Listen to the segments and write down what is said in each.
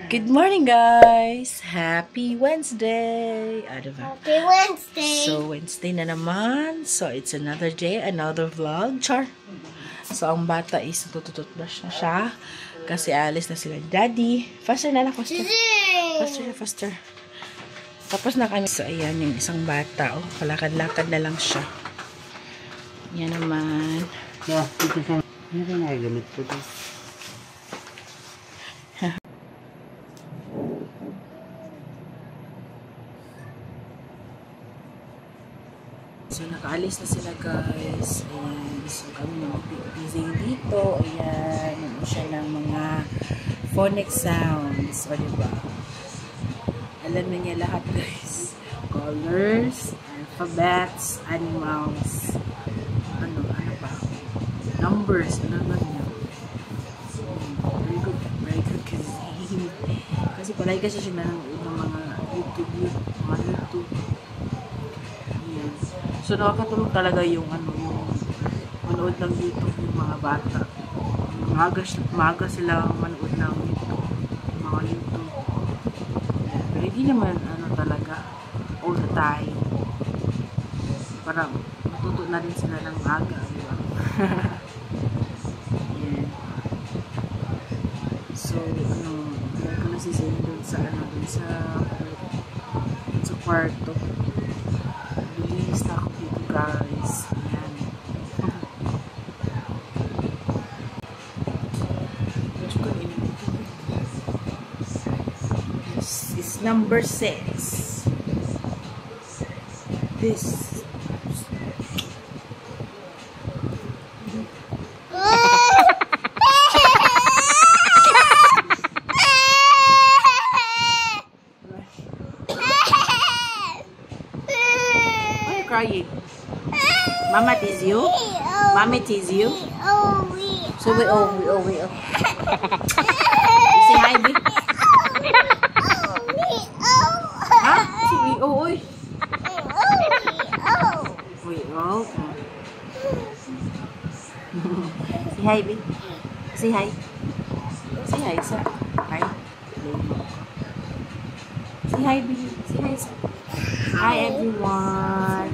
Good morning, guys! Happy Wednesday! Happy Wednesday! So, Wednesday na naman. So, it's another day, another vlog. Char! So, ang bata is tutututbrush na siya. Kasi alis na sila. Daddy! Faster na lang, faster. Faster. Tapos na kami. So, ayan yung isang bata. Oh, kalakad-lakad na lang siya. Yan naman. Ano ka nagagamit ko ito? So, nakaalis na sila, guys. Ayan. So, kami busy dito. Ayan. Ano siya ng mga phonic sounds. O, diba? Alam na niya lahat, guys. Colors, alphabets, animals, ano pa? Numbers. Ano ba niya? Very good kasi palagi kasi siya ng mga YouTube. Ayan. So, nakakatulong talaga yung manood ng YouTube yung mga bata. Maaga sila manood ng YouTube. Yung mga YouTube. Pero hindi naman talaga all the time. Para matuto na rin sila ng maaga. Diba? Yeah. So, meron ko na si Zane dun sa kwarto. Bilis na ako dito, guys. Ayan. This is number 6. This. Crying. Mama tease you? Mommy tease you? So we say hi, babe. Ha? Si oy. Say hi, babe. Say hi. Say hi, sir. Hi. Say hi, babe. Say hi, sir. Hi, everyone.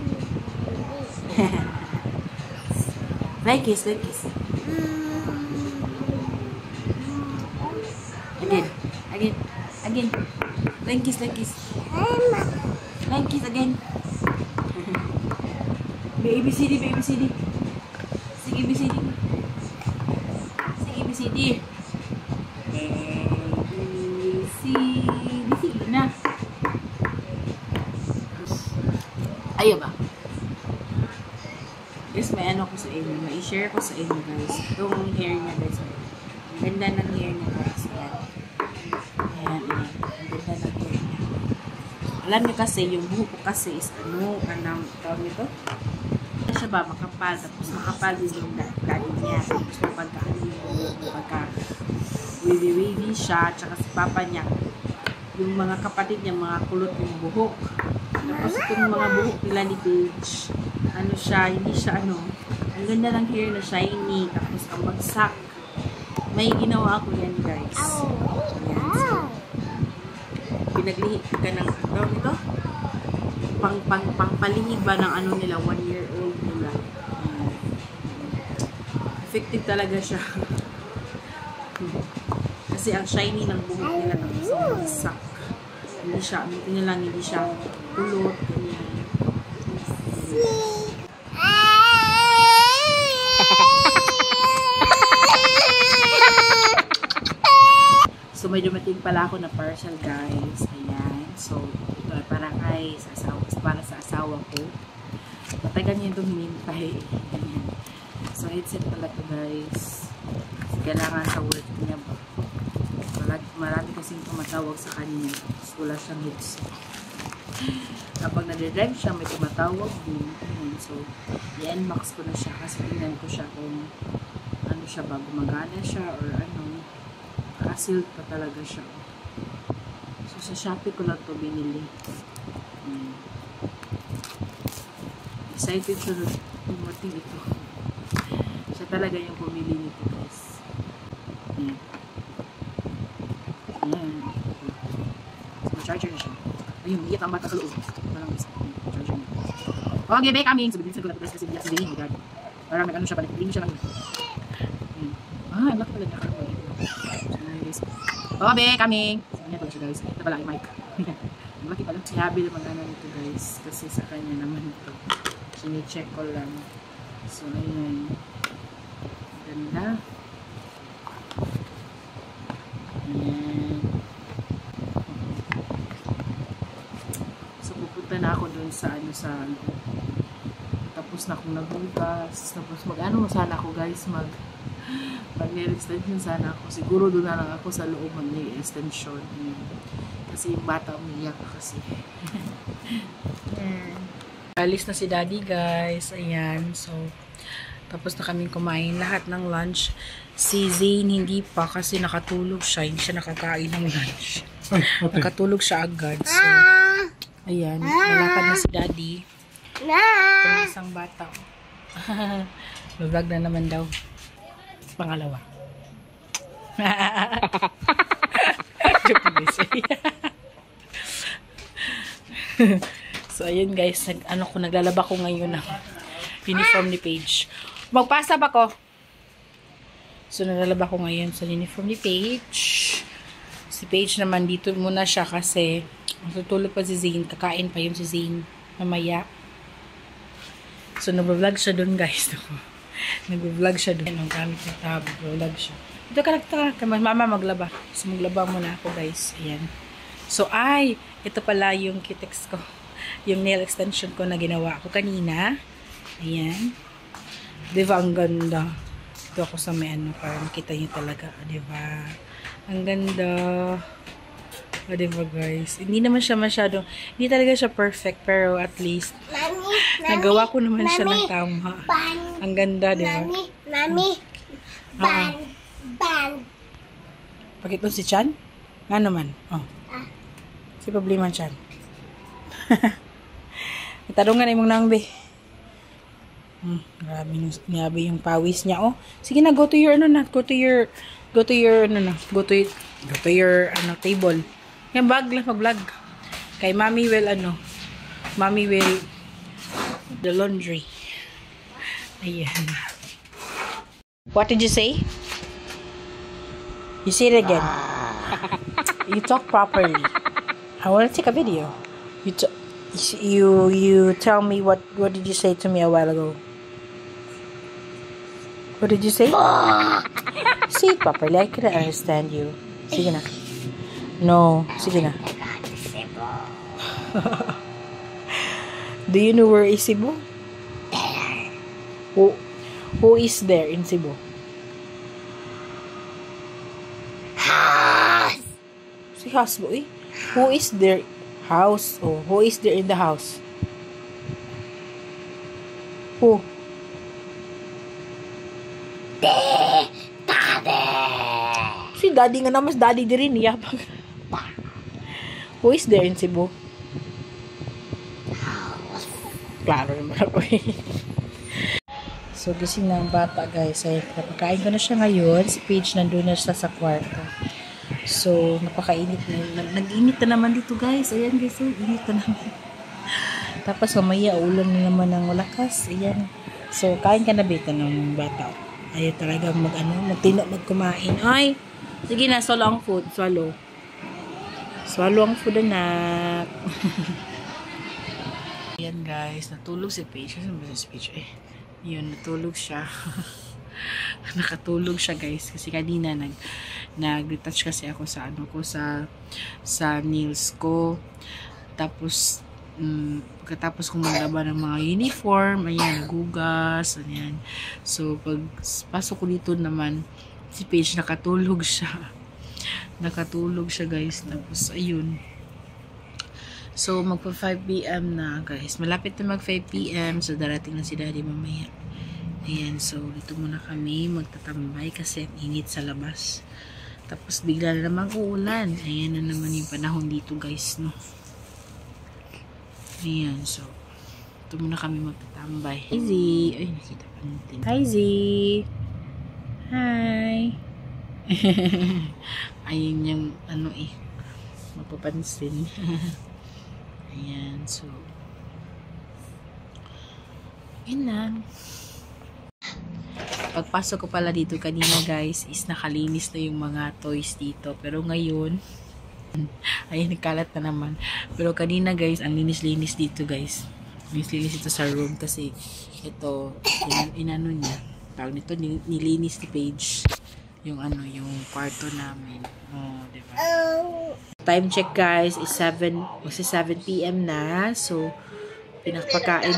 Like kiss. Again. Like kiss. Like kiss again. ABCD. Sige, ABCD. Sige na. Ayaw ba? Yes, may ano ko sa inyo. May i-share ko sa inyo, guys. Itong hair niya, guys. Ang ganda ng hair niya, guys. Ayan. Ang ganda ng hair niya. Alam niyo kasi, yung buhok ko kasi is anong tawag nito? Ano siya ba? Makapal. Tapos makapal din yung daddy niya. Tapos pagka wavy siya. Tsaka si papa niya. Yung mga kapatid niya, mga kulot yung buhok. Tapos itong mga buhok nila ni Paige, hindi siya ang ganda ng hair na shiny, tapos ang bagsak. May ginawa ako yan, guys. Ayan, so, pinaglihit ka ng, ito? Pangpalihig ba ng nila, 1-year-old nila. Effective talaga siya. Kasi ang shiny ng buhok nila, tapos ang bagsak. Hindi siya kulot, ganyan. So, may dumating pala ako na parcel, guys. Ayan. So, ito ay para sa asawa ko. Matagal niya itong hinintay. Ayan. So, headset pala ito, guys. Kasi kailangan sa work niya ba. Marami kasing tumatawag sa kanya. Tapos wala siyang headset. Kapag nade-drive siya, may tumatawag din. So, i-unbox ko na siya kasi tingnan ko siya kung siya ba, gumagana siya or sealed pa talaga siya. So, sa Shopee ko lang ito binili. Excited siya na dumating ito. Siya talaga yung pumili nito, guys. Ayan. Charger na siya. Ayun, iyak ang bata sa loob. Parang charger niya. Okay, babe, coming. So, bilisan ko na kasi biyak si Zane. Parang nag-ano siya, balik siya lang. Ang laki pala niya. Nice. Okay, coming. So, ano pala siya, guys. Ito pala yung mic. Ang laki pala. Siyabi na mag-ano nito, guys. Kasi sa kanya naman ito. Sini-check ko lang. So, ayun. Ganda. Ayan. So, pupunta na ako dun sa tapos na akong naghugas. Tapos mag-ano sana ako, guys, mag-nail extension sana ako. Siguro doon na lang ako sa loob mag-nail extension. Kasi yung bata umiyak kasi. Alis na si Daddy, guys. Ayan. So, tapos na kaming kumain lahat ng lunch. Si Zane hindi pa kasi nakatulog siya. Hindi siya nakakain ng lunch. Nakatulog siya agad. So, ayan. Malapad na si Daddy. Itong isang bata. Vlog na naman daw. Pangalawa. So, ayun guys. Naglalaba ko ngayon ng uniform ni Paige. Magpasa ba ko? So, naglalaba ko ngayon sa uniform ni Paige. Si Paige naman dito muna siya kasi matutulog pa si Zane. Kakain pa yun si Zane mamaya. So, nag-vlog siya dun, guys. Nag-vlog siya dun. Ang gamit ng tab. Nag-vlog siya. Ito ka, mama maglaba. So, maglaba muna ako, guys. Ayan. So, ito pala yung cutex ko. Yung nail extension ko na ginawa ko kanina. Ayan. Diba, ang ganda. Ito ako sa may para makita nyo talaga. Diba? Ang ganda. Diba, guys? Hindi naman siya masyadong, hindi talaga siya perfect, pero at least, nagawa ko naman siya ng tama. Ang ganda, diba? Mami, Bakit mo si Chan? Nga naman. Si problema Chan. Itarungan imong nang be. Grabe yung pawis niya. Sige na, go to your table. Yan, mag-vlog. Kay Mommy will the laundry. Ayan. What did you say? You say it again. You talk properly. I want to take a video. You tell me what did you say to me a while ago? What did you say? Say it properly. I couldn't understand you. Sige na. No. Sige na. Do you know where is Cebu? Who is there in Cebu? House. Si house boy. Who is there? House. Who is there in the house? Who? Daddy. Si daddy nga naman, daddy din rin. Yapang. Who is there in Cebu? Klaro naman ako eh. So, gising na ang bata, guys. Ay, napakain ko na siya ngayon. Si Paige nandun na siya sa kwarto. So, napakainit na. Nag-init na naman dito, guys. Ayan, guys. Init na naman. Tapos, mamaya, ulan na naman ng malakas. Ayan. So, kain ka na bita ng bata. Ayaw talaga magkumain. Ay! Sige na, swallow ang food. Swallow. Swallow ang food, anak. Ayan, guys. Natulog si Paige. Kasi ba si Paige eh? Yun, natulog siya. Nakatulog siya, guys. Kasi kanina nag-retouch kasi ako sa sa nails ko. Tapos pagkatapos kong maglaba ng mga uniform, ayan, nagugas, ayan. So, pag pasok ko dito naman, si Paige nakatulog siya. Nakatulog siya, guys. Tapos, ayun. So, magpa 5 PM na, guys. Malapit na mag 5 PM. So, darating na si Daddy mamaya. Ayan. So, dito muna kami magtatambay kasi init sa labas. Tapos, bigla na naman uulan. Ayan na naman yung panahon dito, guys, no? Ayan. So, dito muna kami magtatambay. Hi, Z. Ay, nakita pa natin. Hi, Z. Hi. Ayun yung, mapapansin. Ayan, so yun lang. Pagpasok ko pala dito kanina guys, is nakalinis na yung mga toys dito. Pero ngayon, ayun, nagkalat na naman. Pero kanina guys, ang linis-linis dito guys. Linis-linis ito sa room kasi ito, inano niya. Tawag nito, nilinis ni Paige. Yung ano, yung kwarto namin. Oh, diba? Time check guys is 7 p.m. na. So, pinapakain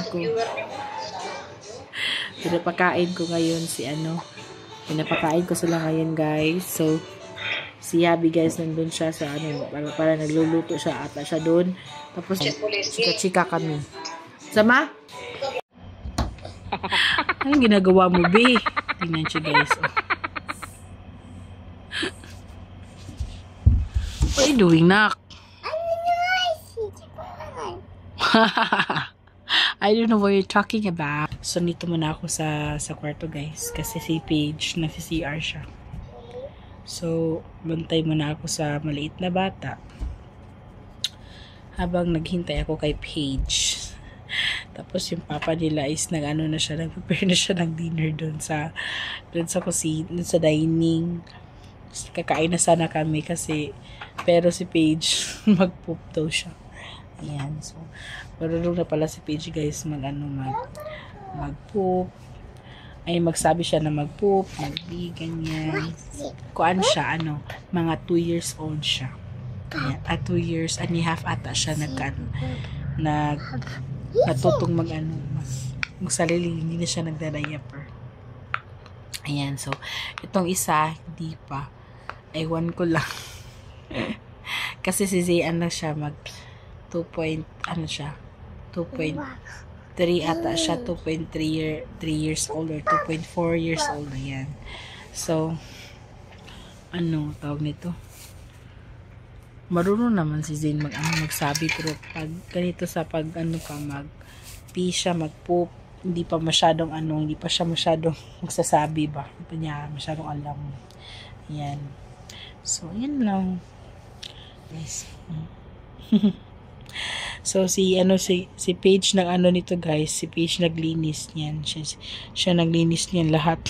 ko ngayon si ano. Pinapakain ko sila ngayon guys. So, si Abby guys nandun siya sa ano, para nagluluto siya ata siya doon. Tapos, chika-chika kami. Sama? Anong ginagawa mo, be? Tingnan siya guys. Oh. What are you doing, Nak? I don't know what you're talking about. So, nito muna ako sa kwarto, guys. Kasi si Paige, nag-CR siya. So, bantay muna ako sa maliit na bata. Habang naghintay ako kay Paige. Tapos, yung papa nila is nag-prepare na siya ng dinner doon sa kusina, doon sa dining. Kakain na sana kami kasi pero si Paige mag-poop daw siya. Ayan. So, marunong na pala si Paige guys mag-poop. Ay, magsabi siya na mag-poop, ganyan. Kuan siya, mga 2 years old siya. Ayan. At 2 years and a half ata siya natutong magsalili, hindi na siya nagda-diaper. Ayan. So, itong isa, hindi pa. Ewan ko lang. Kasi si Zayan na siya 2.3 ata siya, 3 years old or 2.4 years old na yan. So, tawag nito? Marunong naman si Zayn magsabi, pero pag ganito sa mag-pee siya, mag-poop, hindi pa siya masyadong magsasabi ba? Hindi pa niya masyadong alam. Yan. So, yan lang. Yes. So, si Paige nito guys, si Paige naglinis niyan. Siya naglinis niyan lahat.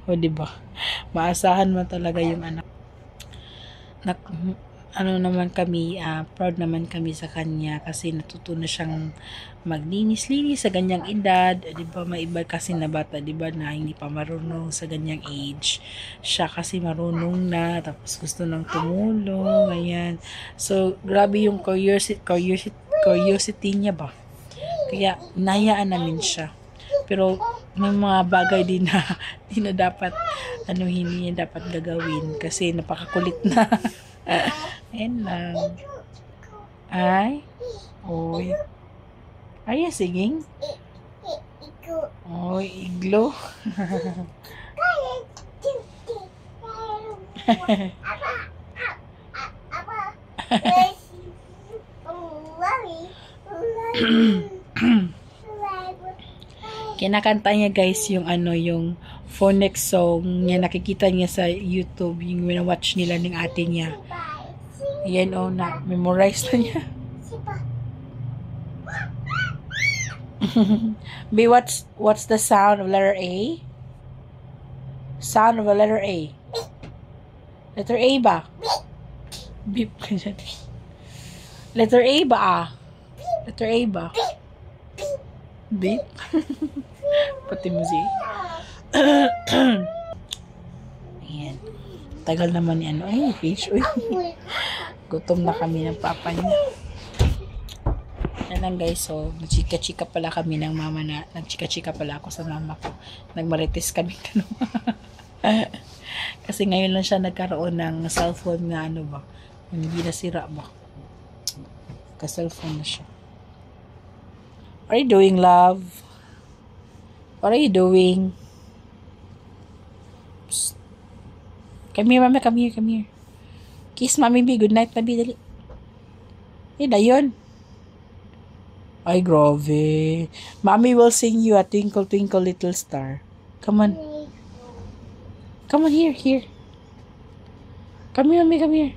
O, diba? Maasahan man talaga yung naman kami, proud naman kami sa kanya kasi natuto na siyang maglinis-linis sa ganyang edad. Diba, may iba kasi na bata, diba, na hindi pa marunong sa ganyang age. Siya kasi marunong na, tapos gusto nang tumulong, ganyan. So, grabe yung curiosity niya ba. Kaya, inayaan namin siya. Pero, may mga bagay din na hindi na dapat, hindi niya dapat gagawin kasi napakakulit na. Ayan lang. Ay? Oy. Are you singing? Oy, iglo. Kinakanta niya guys yung yung phonics song niya, nakikita niya sa YouTube, yung watch nila ng ate niya. Ayan na memorize na niya. B, what's the sound of letter A? Sound of a letter A. Letter A ba? Beep. Letter A ba? Letter A ba? Beep. Pati mo siya. Ayan. Tagal naman ni ay, Paige. Uy. Gutom na kami ng papa niya. Yan lang guys, so nagchika-chika pala kami ng mama na, nagchika-chika pala ako sa mama ko. Nagmarites kami kasi ngayon lang siya nagkaroon ng cellphone na ba, hindi nasira ba, ka-cellphone na siya. What are you doing, love? What are you doing? Psst. Come here, mama, come here. Kiss mommy, be good night, baby, dali. Na yun. Ay, grabe. Mommy will sing you a Twinkle Twinkle Little Star. Come on. Come on, here. Come here, mommy, come here.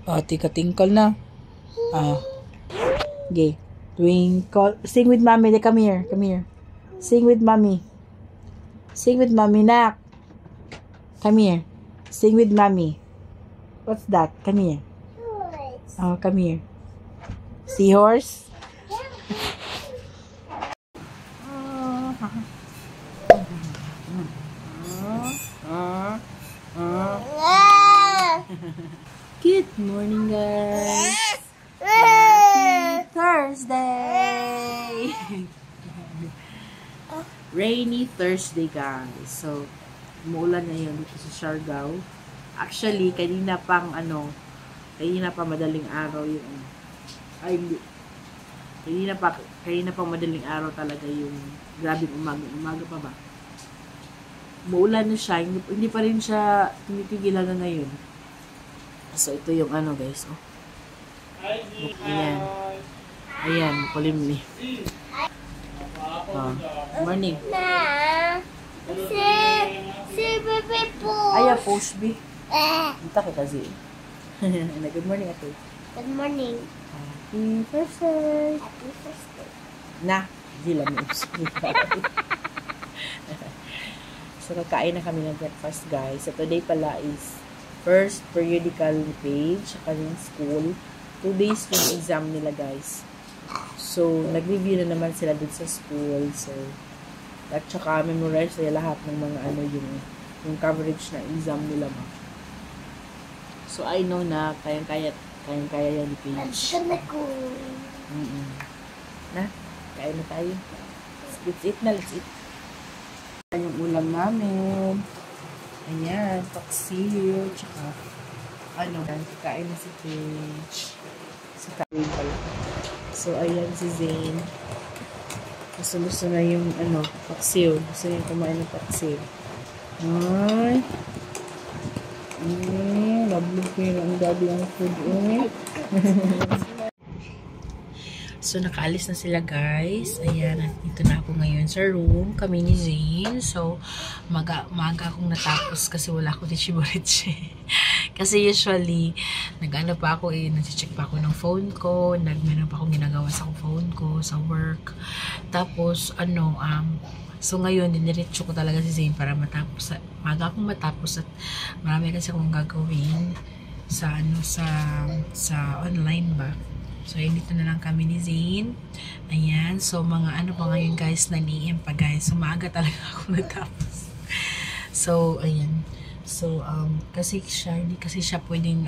Oh, tika-tinkle na. Ah. Okay. Twinkle. Sing with mommy. Come here. Come here. Sing with mommy. Sing with mommy, nak. Come here. Sing with mommy. What's that? Come here. Oh, come here. Seahorse? Good morning, guys. Happy Thursday. Rainy Thursday, guys. So, umuulan na yun dito sa Siargao. Actually, kanina pa madaling araw yung kanina pa madaling araw talaga yung grabing umaga pa ba. Umuulan na siya, hindi pa rin siya tinitigil na ngayon. So, ito yung guys, oh. Ayan, makulimli. Oh, morning. Si Bebe po. Ayan, post B. Dito ka kasi. Good morning, ate. Good morning. Happy Thursday. Happy Thursday. Na, di lang yung So, kakain na kami ng breakfast, guys. So, today pala is first periodical page sa kanyang school. 2 days yung exam nila, guys. So, nag-review na naman sila dun sa school. So, at saka memorize nila lahat ng mga yung coverage na exam nila ba. So, I know na kayang-kaya yan ni Paige. Na, kain na tayo. Let's eat na, let's eat. Yung ulam namin. Ayan, paksiw, tsaka kain na si Paige. So, kain pala. So, ayan si Zane. Gusto na yung paksiw. Gusto niya kumain ng paksiw. Ay. Lablog ko yun ang daddy ang food. So, nakaalis na sila, guys. Ayan, dito na ako ngayon sa room. Kami ni Zane. So, maga akong natapos kasi wala ako dichiboritse. Kasi usually, nag-ano pa ako nag-check pa ako ng phone ko. Meron pa akong ginagawa sa phone ko, sa work. Tapos, so ngayon, diniretso ko talaga si Zane para matapos. Maga akong matapos at marami kasi akong gagawin sa online ba. So, dito na lang kami ni Zane. Ayan. So, mga pa ngayon, guys, 9 AM pa, guys. So, maaga talaga ako natapos. So, ayan. So, kasi siya pwedeng,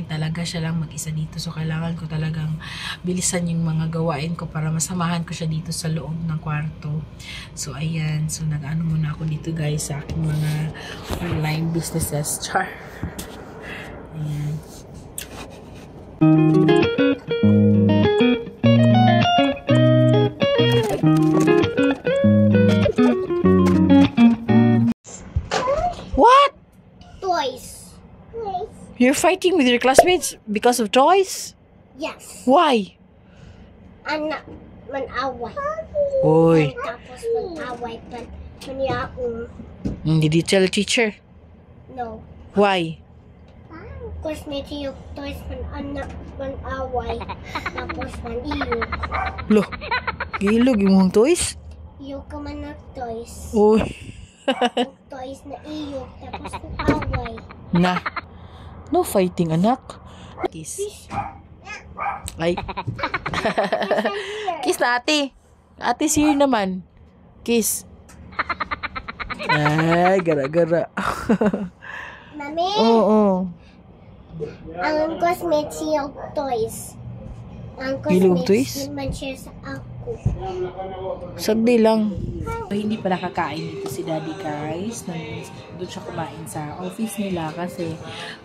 talaga siya lang mag-isa dito. So, kailangan ko talagang bilisan yung mga gawain ko para masamahan ko siya dito sa loob ng kwarto. So, ayan. So, muna ako dito, guys, sa aking mga online businesses. Char. Ayan. What? Toys. You're fighting with your classmates because of toys? Yes. Why? Anak, man-away. Oy. Tapos man-away pa. Maniyaong. Did you tell the teacher? No. Why? Because may tiyok toys man-anak, man-away. Tapos man-iyok. Loh, gilog yung mga toys? Iyok ka man na toys. Oy. Toys na iyok. Tapos man-away. Na. No fighting, anak. Kiss. Ay. Kiss na, ate. Ate, here naman. Kiss. Ay, gara-gara. Mami? Oo. Ang classmates yung toys. Ang Ilog classmates toys? naman share sa ako. Sagdi lang. So, hindi pala kakain dito si Daddy, guys. Doon siya kumain sa office nila kasi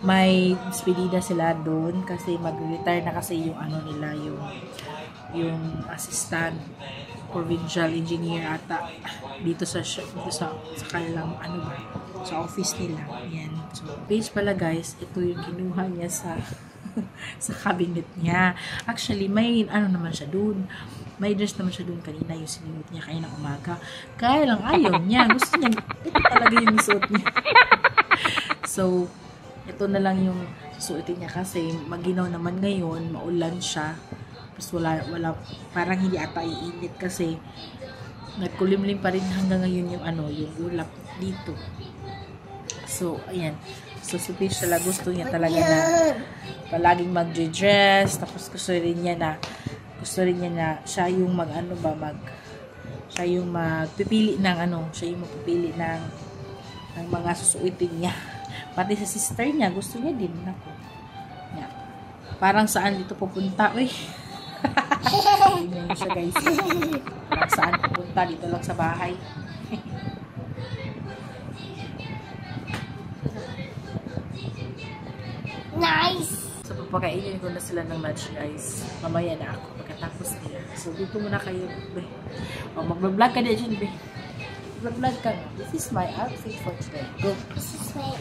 may despedida sila doon kasi mag-retire na kasi yung nila, yung assistant provincial engineer ata dito sa kanilang sa office nila. Yan. So, Paige pala, guys, ito yung kinuha niya sa sa cabinet niya. Actually, may naman siya dun. May dress naman siya dun kanina, yung sinuot niya kaya ng umaga. Kaya lang ayaw niya. Gusto niya, ito talaga yung suot niya. So, ito na lang yung suotin niya kasi maginaw naman ngayon, maulan siya. Tapos wala, parang hindi ata iinit kasi nagkulimlim pa rin hanggang ngayon yung yung ulap dito. So, ayan. So, special gusto niya talaga na palaging mag-dress. Tapos gusto rin niya na siya yung siya yung magpipili ng siya yung magpipili ng mga susuitin niya. Pati sa sister niya, gusto niya din. Ako. Yeah. Parang saan dito pupunta? Uy. Ganyan siya guys. Parang saan pupunta? Dito lang sa bahay. Nice! So, papakainin ko na sila ng lunch, guys. Mamaya na ako pagkatapos nila. So, dito muna kayo, be. O, mag-vlog ka na dyan, be. Mag-vlog ka na. This is my outfit for today. Go. This is my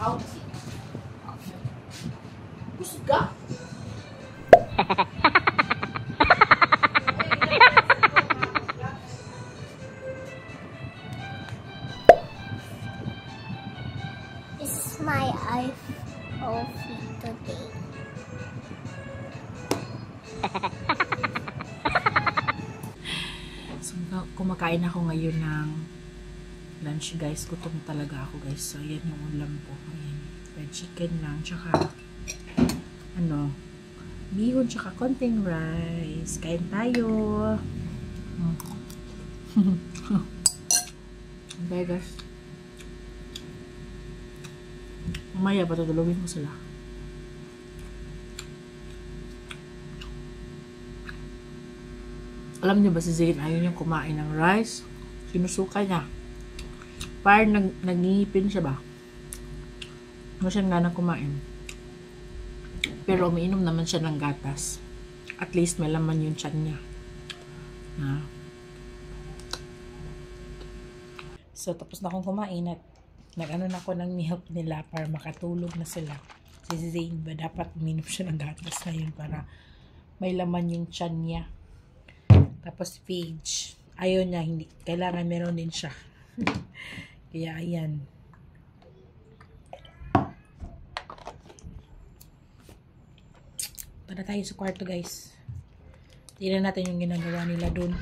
Outfit. Gusto ka? This is my outfit today. So, kumakain ako ngayon ng lunch, guys. Gutom talaga ako, guys. So, ayan yung ulam ko. Ayan. Red chicken lang. Tsaka, bihon, tsaka konting rice. Kain tayo. Okay, guys. Mamaya, patutulogin ko sila. Alam niyo ba si Zayn, ayaw niyang kumain ng rice. Sinusuka niya. Parang nangingipin siya ba? Ano siya nga nang kumain. Pero umiinom naman siya ng gatas. At least may laman yung tiyan niya. So, tapos na akong kumain at nag-ano na ako ng milk nila para makatulog na sila. Si Zayn ba dapat uminom siya ng gatas ngayon para may laman yung tiyan niya. Tapos Paige, ayaw niya, hindi, kailangan meron din siya. Kaya ayan. Para tayo sa kwarto, guys. Tingnan natin yung ginagawa nila dun.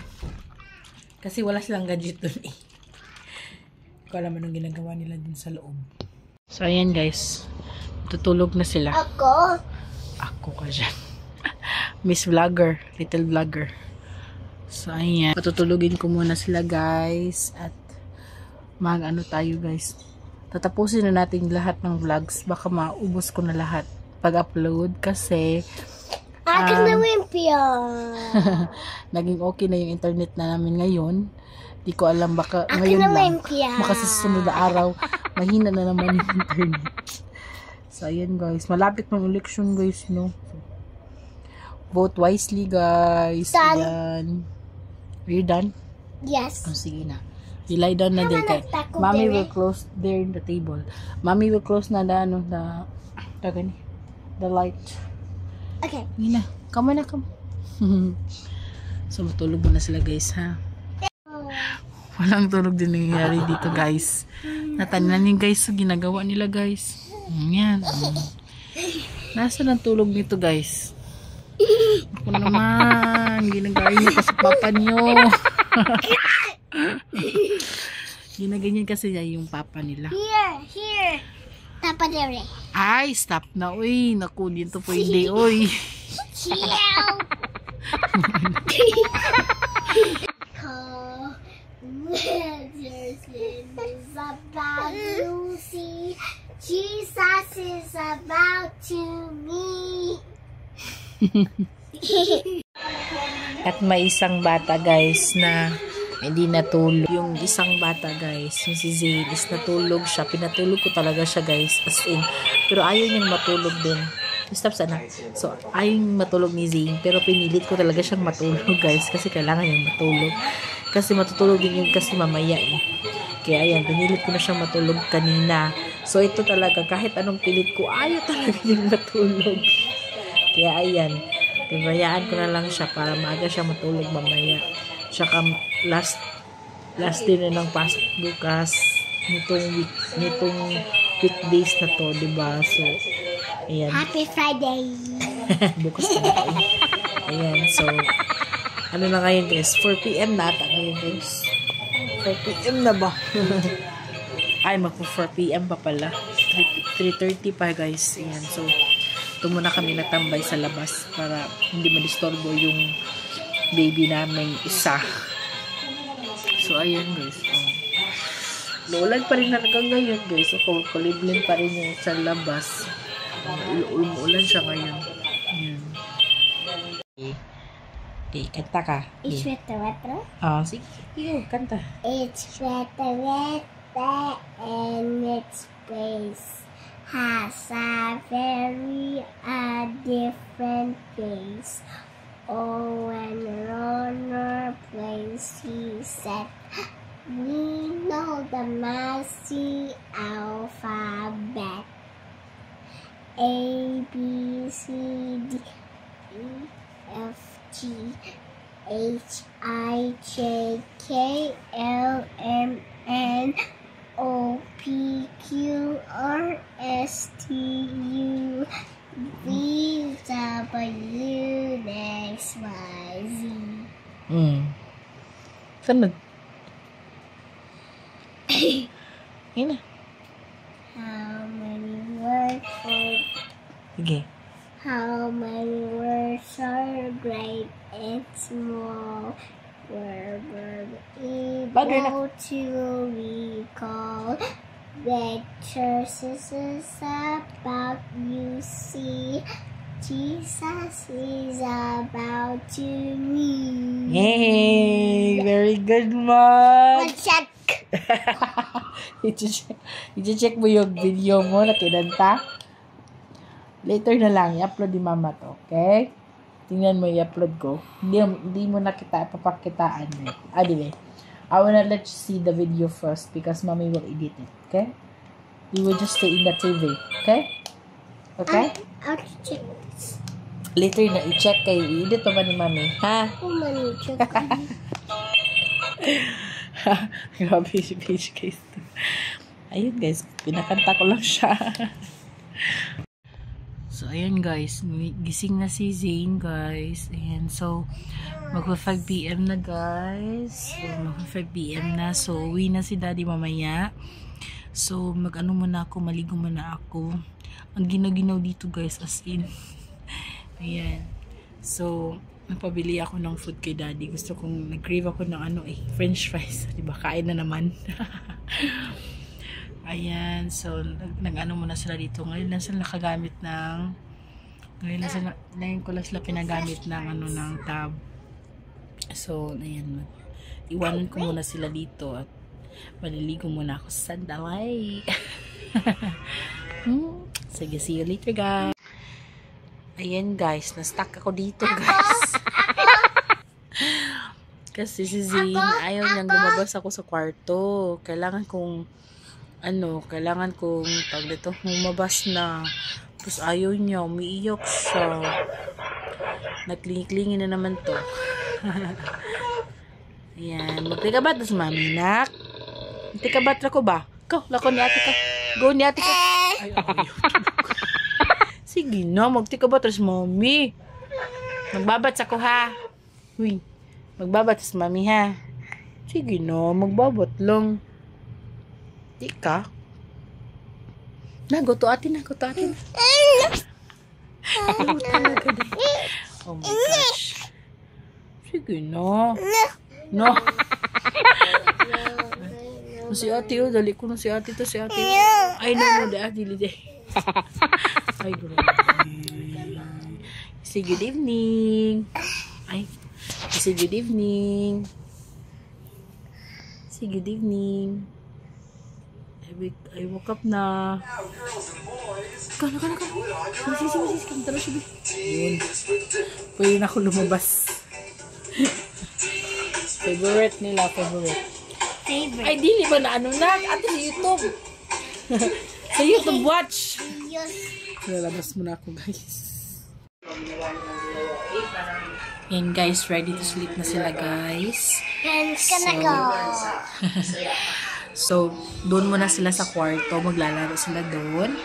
Kasi wala silang gadget dun eh. Hindi ko alam anong ginagawa nila dun sa loob. So ayan, guys. Tutulog na sila. Ako ka dyan. Miss Vlogger. Little Vlogger. So ayan. Patutulugin ko muna sila, guys. At mag-ano tayo, guys. Tatapusin na natin lahat ng vlogs. Baka maubos ko na lahat pag-upload kasi akin na wimpia. Naging okay na yung internet na namin ngayon. Di ko alam, baka ngayon lang, baka sa susunod na araw mahina na naman yung internet. So ayan, guys, malapit ng election, guys, no? So, vote wisely, guys. Done. Ayan. Are you done? Yes. Oh, sige na. You lie down na there kay Mommy will close there in the table. Mommy will close na the light. Okay. Hindi na. Come na, come. So, matulog na sila, guys, ha? Walang tulog din nangyayari dito, guys. Natanan yung guys, so ginagawa nila, guys. Yan. Nasaan ang tulog nito, guys? Ako naman. Ginagaya niyo kasi papa niyo. Ginaganyan kasi niya yung papa nila. Here. Papa Dere. Ay, stop na, uy. Naku, dito po hindi, uy. Is about to see. Jesus is about to meet. At may isang bata, guys, na hindi natulog. Yung isang bata, guys, yung si Zayn, is natulog siya. Pinatulog ko talaga siya, guys. As in. Pero ayaw niyang matulog din. Stop sana. So, ayaw niyang matulog ni Zayn. Pero pinilit ko talaga siyang matulog, guys. Kasi kailangan niyang matulog. Kasi matutulog din yung kasi mamaya eh. Kaya ayan, pinilit ko na siyang matulog kanina. So, ito talaga, kahit anong pilit ko, ayaw talaga niyang matulog. Kaya ayan, pinayaan ko na lang siya para maaga siya matulog mamaya. Tsaka last din na ng pasok bukas nitong weekdays na to, diba? So, ayan. Happy Friday. Bukas na ito. Ayan, so, ano na ngayon guys? 4 p.m. na ata ngayon guys. 4 p.m. na ba? Ay, magpo 4 p.m. pa pala. 3:30 pa guys. Ayan, so, ito muna kami natambay sa labas para hindi madisturbo yung baby namin isa. So, ayan guys. Naulan pa rin na hanggang ngayon guys. So, kuliblin pa rin yung sa labas. Umuulan siya ngayon. Ayan. Okay, kanta ka. It's wetter. Sige. Sige, kanta. It's wetter and its place has a very different face. Oh, when Runner plays, he said, we know the messy alphabet. A, B, C, D, E, F, G, H, I, J, K, L, M, N, O, P, Q, R, S, T, U, V, W, X, Y, Z. Sunod. Yun na. How many words Sige. How many words are great and small? We're able to recall. Lectures is about you see. Jesus is about to me. Yay! Very good, Mom! Check. I-check mo yung video mo na kinanta. Later na lang, i-upload ni Mama to, okay? Tingnan mo, i-upload ko. Hindi mo na kita papakitaan. Dili. I wanna let you see the video first because Mommy will edit it, okay? You will just stay in the TV, okay? Okay? I'll check. Later na, i-check kayo. I-edit pa ba ni Mommy? Ha? How many check? Grabe si Paige guys. Ayun guys, pinakanta ko lang siya. So ayun guys, gising na si Zane guys. Ayan, so magpa 5 PM na guys. So magpa 5 PM na. So uwi na si Daddy mamaya. So mag-ano muna ako, maligo muna ako. Ang ginaw-ginaw dito guys, as in. Ayan. So nagpabili ako ng food kay Daddy. Gusto kong, nag-crave ako ng french fries. Diba? Kain na naman. Ayan. So, nag-ano muna sila dito. Ngayon lang sila nakagamit ng, ngayon ko lang sila pinagamit ng, ng tab. So, ayan. Iwanan ko muna sila dito at maliligo muna ako sa sandalay. Sige, see you later guys. Ayan guys, na-stuck ako dito guys. Kasi si Zane, ayaw niyang lumabas ako sa kwarto. Kailangan kong tawag dito, lumabas na. Tapos ayaw niya, umiiyak siya. Nagklingi-klingi na naman to. Ayan, magtikabat na si Mami, nak. Magtikabat ko ba? Go, lako ni ate ka. Go ni ate ka. Ay, sige na, magtikabat na si Mami. Magbabats ako ha. Uy, magbabat si Mami ha. Sige na, magbabat lang. Di ka? Go to atin na. Oh my gosh. Sige na. No. Si ate, dali ko na si ate to, si ate. Ay, no, dili. Ay, grabe. Say good evening. Ay, say good evening. Say good evening. I woke up na. Kana. Masis. Kanta na siya. Yun. Pwede na ako lumabas. Favorite. Ay, dili ba na ate sa YouTube. Sa YouTube watch. Lalabas muna ako guys. Yan guys, ready to sleep na sila guys. And it's gonna go. So, doon muna sila sa kwarto. Maglalaro sila doon.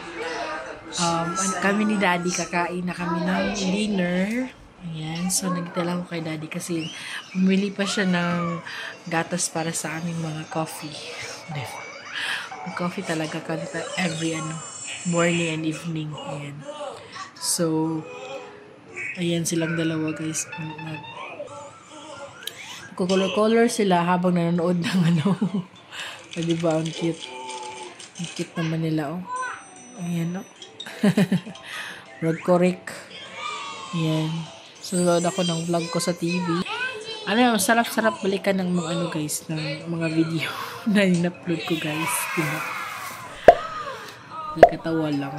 Kami ni Daddy, kakain na kami ng dinner. Ayan. So, nagdala ko kay Daddy kasi bumili pa siya ng gatas para sa aming mga coffee. Coffee talaga kanta every morning and evening. Ayan. So, ayan silang dalawa guys. Color sila habang nanonood ng diba, ang cute. Ang cute naman nila, oh. Ayan, oh. Rag-correct. Ayan. Sunod ako ng vlog ko sa TV. Sarap-sarap balikan ng mga guys, ng mga video na in-upload ko guys. Diba? Nakatawa lang.